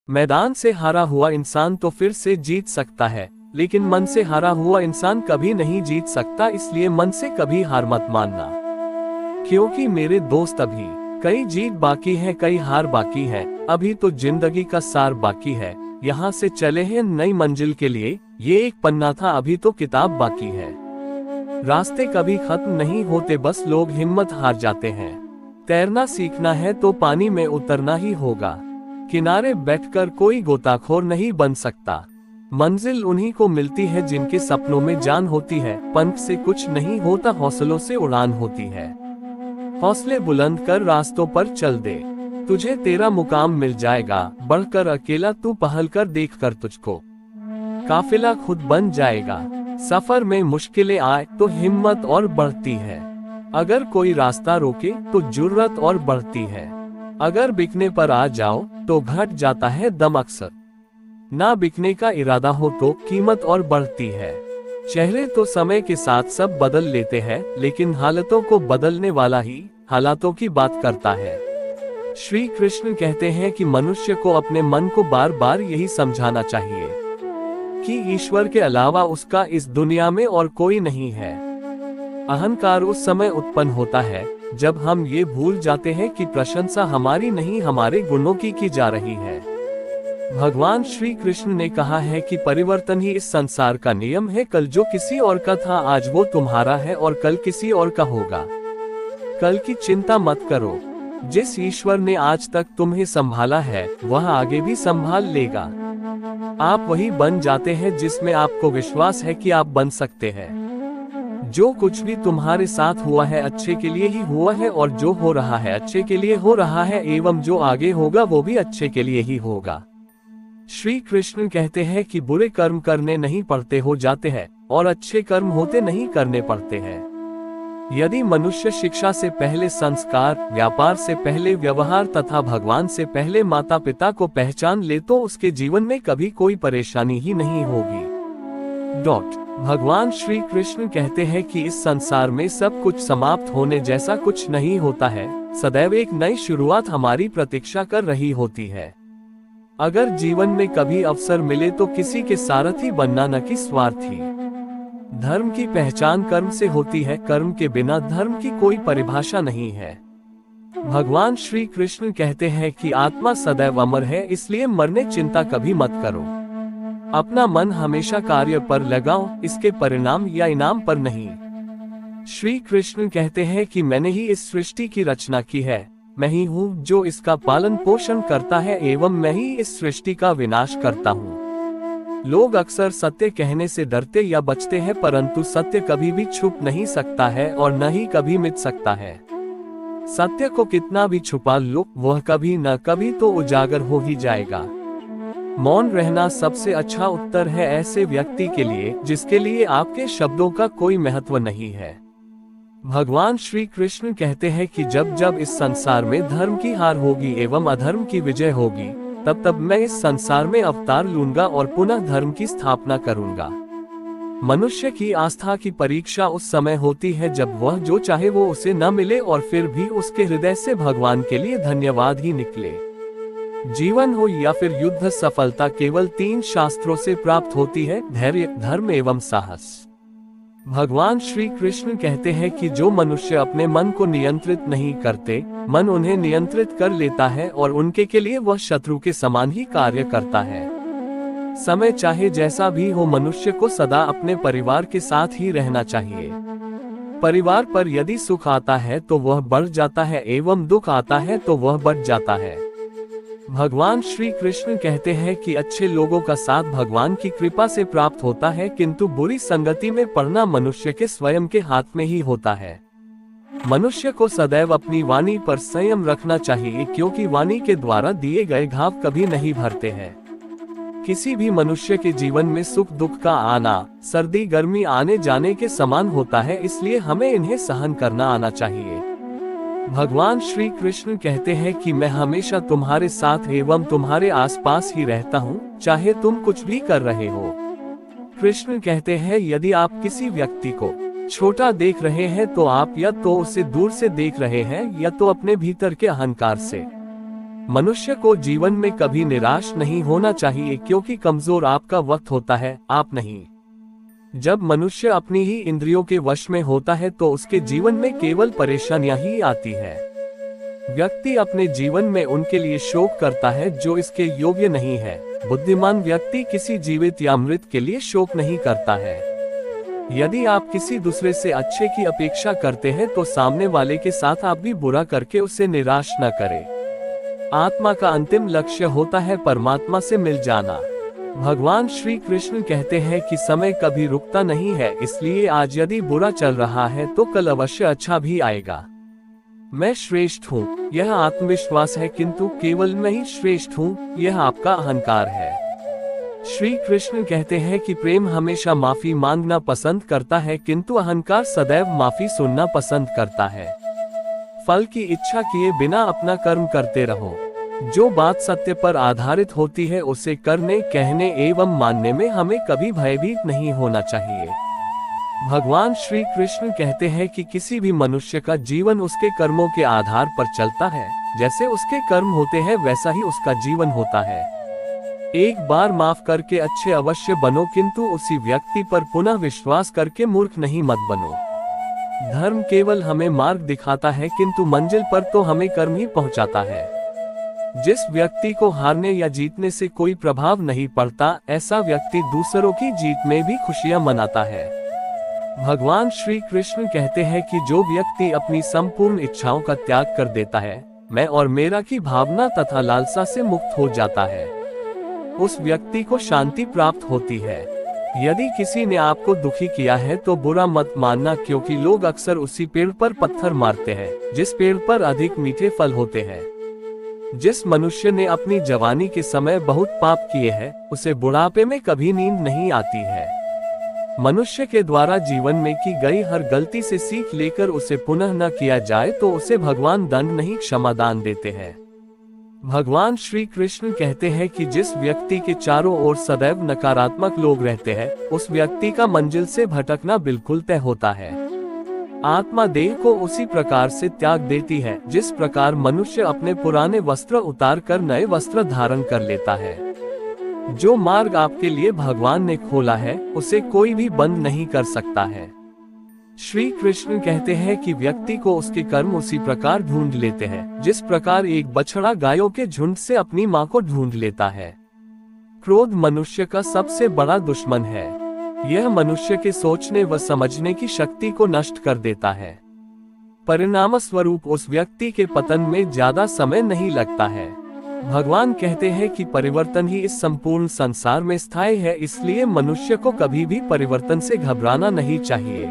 मैदान से हारा हुआ इंसान तो फिर से जीत सकता है, लेकिन मन से हारा हुआ इंसान कभी नहीं जीत सकता। इसलिए मन से कभी हार मत मानना, क्योंकि मेरे दोस्त अभी कई जीत बाकी है, कई हार बाकी है। अभी तो जिंदगी का सार बाकी है। यहाँ से चले हैं नई मंजिल के लिए, ये एक पन्ना था, अभी तो किताब बाकी है। रास्ते कभी खत्म नहीं होते, बस लोग हिम्मत हार जाते हैं। तैरना सीखना है तो पानी में उतरना ही होगा। किनारे बैठकर कोई गोताखोर नहीं बन सकता। मंजिल उन्हीं को मिलती है जिनके सपनों में जान होती है। पंख से कुछ नहीं होता, हौसलों से उड़ान होती है। हौसले बुलंद कर रास्तों पर चल दे, तुझे तेरा मुकाम मिल जाएगा। बढ़कर अकेला तू पहल कर, देख कर तुझको काफिला खुद बन जाएगा। सफर में मुश्किलें आए तो हिम्मत और बढ़ती है। अगर कोई रास्ता रोके तो जुर्रत और बढ़ती है। अगर बिकने पर आ जाओ तो घट जाता है दम अक्सर। ना बिकने का इरादा हो तो कीमत और बढ़ती है। चेहरे तो समय के साथ सब बदल लेते हैं, लेकिन हालतों को बदलने वाला ही हालातों की बात करता है। श्री कृष्ण कहते हैं कि मनुष्य को अपने मन को बार बार यही समझाना चाहिए कि ईश्वर के अलावा उसका इस दुनिया में और कोई नहीं है। अहंकार उस समय उत्पन्न होता है जब हम ये भूल जाते हैं कि प्रशंसा हमारी नहीं, हमारे गुणों की जा रही है। भगवान श्री कृष्ण ने कहा है कि परिवर्तन ही इस संसार का नियम है। कल जो किसी और का था आज वो तुम्हारा है, और कल किसी और का होगा। कल की चिंता मत करो। जिस ईश्वर ने आज तक तुम्हें संभाला है वह आगे भी संभाल लेगा। आप वही बन जाते हैं जिसमें आपको विश्वास है कि आप बन सकते हैं। जो कुछ भी तुम्हारे साथ हुआ है अच्छे के लिए ही हुआ है, और जो हो रहा है अच्छे के लिए हो रहा है, एवं जो आगे होगा वो भी अच्छे के लिए ही होगा। श्री कृष्ण कहते हैं कि बुरे कर्म करने नहीं पड़ते, हो जाते हैं, और अच्छे कर्म होते नहीं करने पड़ते हैं। यदि मनुष्य शिक्षा से पहले संस्कार, व्यापार से पहले व्यवहार तथा भगवान से पहले माता पिता को पहचान ले तो उसके जीवन में कभी कोई परेशानी ही नहीं होगी। भगवान श्री कृष्ण कहते हैं कि इस संसार में सब कुछ समाप्त होने जैसा कुछ नहीं होता है। सदैव एक नई शुरुआत हमारी प्रतीक्षा कर रही होती है। अगर जीवन में कभी अवसर मिले तो किसी के सारथी बनना, न कि स्वार्थी। धर्म की पहचान कर्म से होती है, कर्म के बिना धर्म की कोई परिभाषा नहीं है। भगवान श्री कृष्ण कहते हैं कि आत्मा सदैव अमर है, इसलिए मरने चिंता कभी मत करो। अपना मन हमेशा कार्य पर लगाओ, इसके परिणाम या इनाम पर नहीं। श्री कृष्ण कहते हैं कि मैंने ही इस सृष्टि की रचना की है, मैं ही हूँ जो इसका पालन पोषण करता है, एवं मैं ही इस सृष्टि का विनाश करता हूँ। लोग अक्सर सत्य कहने से डरते या बचते हैं, परंतु सत्य कभी भी छुप नहीं सकता है और न ही कभी मिट सकता है। सत्य को कितना भी छुपा लो वह कभी न कभी तो उजागर हो ही जाएगा। मौन रहना सबसे अच्छा उत्तर है ऐसे व्यक्ति के लिए जिसके लिए आपके शब्दों का कोई महत्व नहीं है। भगवान श्री कृष्ण कहते हैं कि जब जब इस संसार में धर्म की हार होगी एवं अधर्म की विजय होगी, तब तब मैं इस संसार में अवतार लूंगा और पुनः धर्म की स्थापना करूंगा। मनुष्य की आस्था की परीक्षा उस समय होती है जब वह जो चाहे वो उसे न मिले और फिर भी उसके हृदय से भगवान के लिए धन्यवाद ही निकले। जीवन हो या फिर युद्ध, सफलता केवल 3 शास्त्रों से प्राप्त होती है, धैर्य, धर्म एवं साहस। भगवान श्री कृष्ण कहते हैं कि जो मनुष्य अपने मन को नियंत्रित नहीं करते, मन उन्हें नियंत्रित कर लेता है और उनके के लिए वह शत्रु के समान ही कार्य करता है। समय चाहे जैसा भी हो, मनुष्य को सदा अपने परिवार के साथ ही रहना चाहिए। परिवार पर यदि सुख आता है तो वह बढ़ जाता है, एवं दुख आता है तो वह बढ़ जाता है। भगवान श्री कृष्ण कहते हैं कि अच्छे लोगों का साथ भगवान की कृपा से प्राप्त होता है, किंतु बुरी संगति में पड़ना मनुष्य के स्वयं के हाथ में ही होता है। मनुष्य को सदैव अपनी वाणी पर संयम रखना चाहिए, क्योंकि वाणी के द्वारा दिए गए घाव कभी नहीं भरते हैं। किसी भी मनुष्य के जीवन में सुख दुख का आना सर्दी गर्मी आने जाने के समान होता है, इसलिए हमें इन्हें सहन करना आना चाहिए। भगवान श्री कृष्ण कहते हैं कि मैं हमेशा तुम्हारे साथ एवं तुम्हारे आसपास ही रहता हूँ, चाहे तुम कुछ भी कर रहे हो। कृष्ण कहते हैं यदि आप किसी व्यक्ति को छोटा देख रहे हैं तो आप या तो उसे दूर से देख रहे हैं या तो अपने भीतर के अहंकार से। मनुष्य को जीवन में कभी निराश नहीं होना चाहिए, क्योंकि कमजोर आपका वक्त होता है, आप नहीं। जब मनुष्य अपनी ही इंद्रियों के वश में होता है तो उसके जीवन में केवल परेशानियां ही आती है। व्यक्ति अपने जीवन में उनके लिए शोक करता है जो इसके योग्य नहीं है। बुद्धिमान व्यक्ति किसी जीवित या मृत के लिए शोक नहीं करता है। यदि आप किसी दूसरे से अच्छे की अपेक्षा करते हैं तो सामने वाले के साथ आप भी बुरा करके उसे निराश न करें। आत्मा का अंतिम लक्ष्य होता है परमात्मा से मिल जाना। भगवान श्री कृष्ण कहते हैं कि समय कभी रुकता नहीं है, इसलिए आज यदि बुरा चल रहा है तो कल अवश्य अच्छा भी आएगा। मैं श्रेष्ठ हूँ, यह आत्मविश्वास है, किंतु केवल मैं ही श्रेष्ठ हूँ, यह आपका अहंकार है। श्री कृष्ण कहते हैं कि प्रेम हमेशा माफी मांगना पसंद करता है, किंतु अहंकार सदैव माफी सुनना पसंद करता है। फल की इच्छा किए बिना अपना कर्म करते रहो। जो बात सत्य पर आधारित होती है उसे करने, कहने एवं मानने में हमें कभी भयभीत नहीं होना चाहिए। भगवान श्री कृष्ण कहते हैं कि किसी भी मनुष्य का जीवन उसके कर्मों के आधार पर चलता है। जैसे उसके कर्म होते हैं वैसा ही उसका जीवन होता है। एक बार माफ करके अच्छे अवश्य बनो, किंतु उसी व्यक्ति पर पुनः विश्वास करके मूर्ख नहीं मत बनो। धर्म केवल हमें मार्ग दिखाता है, किंतु मंजिल पर तो हमें कर्म ही पहुंचाता है। जिस व्यक्ति को हारने या जीतने से कोई प्रभाव नहीं पड़ता, ऐसा व्यक्ति दूसरों की जीत में भी खुशियां मनाता है। भगवान श्री कृष्ण कहते हैं कि जो व्यक्ति अपनी संपूर्ण इच्छाओं का त्याग कर देता है, मैं और मेरा की भावना तथा लालसा से मुक्त हो जाता है, उस व्यक्ति को शांति प्राप्त होती है। यदि किसी ने आपको दुखी किया है तो बुरा मत मानना, क्योंकि लोग अक्सर उसी पेड़ पर पत्थर मारते हैं जिस पेड़ पर अधिक मीठे फल होते हैं। जिस मनुष्य ने अपनी जवानी के समय बहुत पाप किए हैं, उसे बुढ़ापे में कभी नींद नहीं आती है। मनुष्य के द्वारा जीवन में की गई हर गलती से सीख लेकर उसे पुनः न किया जाए तो उसे भगवान दंड नहीं क्षमादान देते हैं। भगवान श्री कृष्ण कहते हैं कि जिस व्यक्ति के चारों ओर सदैव नकारात्मक लोग रहते हैं, उस व्यक्ति का मंजिल से भटकना बिल्कुल तय होता है। आत्मा देह को उसी प्रकार से त्याग देती है जिस प्रकार मनुष्य अपने पुराने वस्त्र उतार कर नए वस्त्र धारण कर लेता है। जो मार्ग आपके लिए भगवान ने खोला है उसे कोई भी बंद नहीं कर सकता है। श्री कृष्ण कहते हैं कि व्यक्ति को उसके कर्म उसी प्रकार ढूंढ लेते हैं जिस प्रकार एक बछड़ा गायों के झुंड से अपनी मां को ढूंढ लेता है। क्रोध मनुष्य का सबसे बड़ा दुश्मन है। यह मनुष्य के सोचने व समझने की शक्ति को नष्ट कर देता है। परिणाम स्वरूप उस व्यक्ति के पतन में ज्यादा समय नहीं लगता है। भगवान कहते हैं कि परिवर्तन ही इस संपूर्ण संसार में स्थायी है, इसलिए मनुष्य को कभी भी परिवर्तन से घबराना नहीं चाहिए।